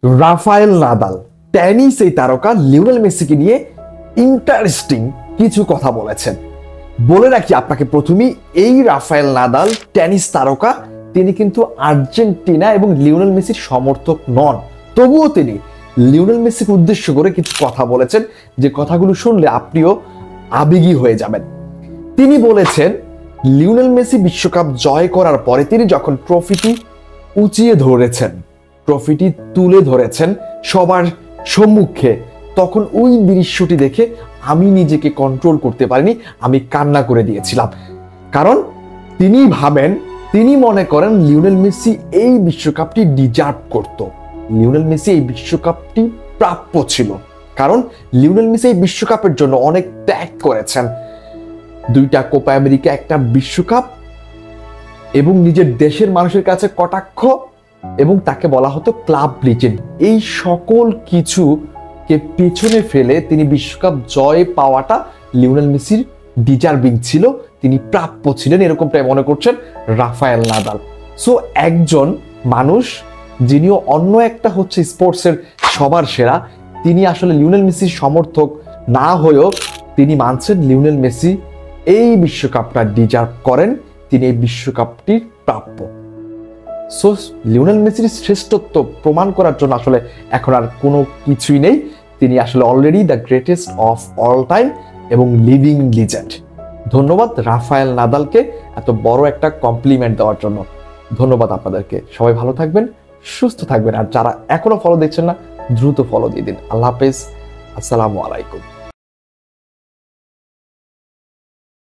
Rafael Nadal tennis এই তারকা Lionel মেসিকে নিয়ে ইন্টারেস্টিং কিছু কথা বলেছেন। বলে রাখি আপনাকে প্রথমেই, এই রাফায়েল নাদাল টেনিস তারকা, তিনি কিন্তু আর্জেন্টিনা এবং লিওনেল মেসির সমর্থক নন। তবুও তিনি লিওনেল মেসিকে উদ্দেশ্য করে কিছু কথা বলেছেন, যে কথাগুলো শুনলে আপনিও আবেগী হয়ে যাবেন। তিনি বলেছেন, লিওনেল মেসি বিশ্বকাপ জয় করার পরে তিনি যখন ট্রফিটি উঁচিয়ে ধরেছেন, ট্রফিটি তুলে ধরেছেন সবার সম্মুখে, তখন ওই দৃশ্যটি দেখে আমি নিজেকে কন্ট্রোল করতে পারিনি, আমি কান্না করে দিয়েছিলাম। কারণ তিনি মনে করেন লিওনেল মেসি এই বিশ্বকাপটি ডিজার্ভ করত, লিওনেল মেসি এই বিশ্বকাপটি প্রাপ্য ছিল। কারণ লিওনেল মেসি এই বিশ্বকাপের জন্য অনেক ত্যাগ করেছেন, 2টা কোপা আমেরিকা, একটা বিশ্বকাপ, এবং নিজের দেশের মানুষের কাছে কটাক্ষ, এবং তাকে বলা হতো ক্লাব লিজেন্ড। এই সকল কিছুকে পেছনে ফেলে তিনি বিশ্বকাপ জয় পাওয়াটা লিওনেল মেসির ডিজার্ভিং ছিল, তিনি প্রাপ্য ছিলেন, এরকমটাই মনে করছেন রাফায়েল নাদাল। সো একজন মানুষ যিনিও অন্য একটা হচ্ছে স্পোর্টসের সবার সেরা, তিনি আসলে লিওনেল মেসির সমর্থক না হয়েও তিনি মানছেন লিওনেল মেসি এই বিশ্বকাপটা ডিজার্ভ করেন, তিনি এই বিশ্বকাপটির প্রাপ্য। সো লিওনেল মেসির শ্রেষ্ঠত্ব প্রমাণ করার জন্য আসলে এখন আর কোনো কিছুই নেই, তিনি আসলে already the greatest of all time এবং লিভিং লিজেন্ড। ধন্যবাদ রাফায়েল নাদালকে এত বড় একটা কমপ্লিমেন্ট দেওয়ার জন্য। ধন্যবাদ আপনাদেরকে। সবাই ভালো থাকবেন, সুস্থ থাকবেন, আর যারা এখনো ফলো দিচ্ছেন না দ্রুত ফলো দিয়ে দিন। আল্লাহ হাফেজ, আসসালামু আলাইকুম।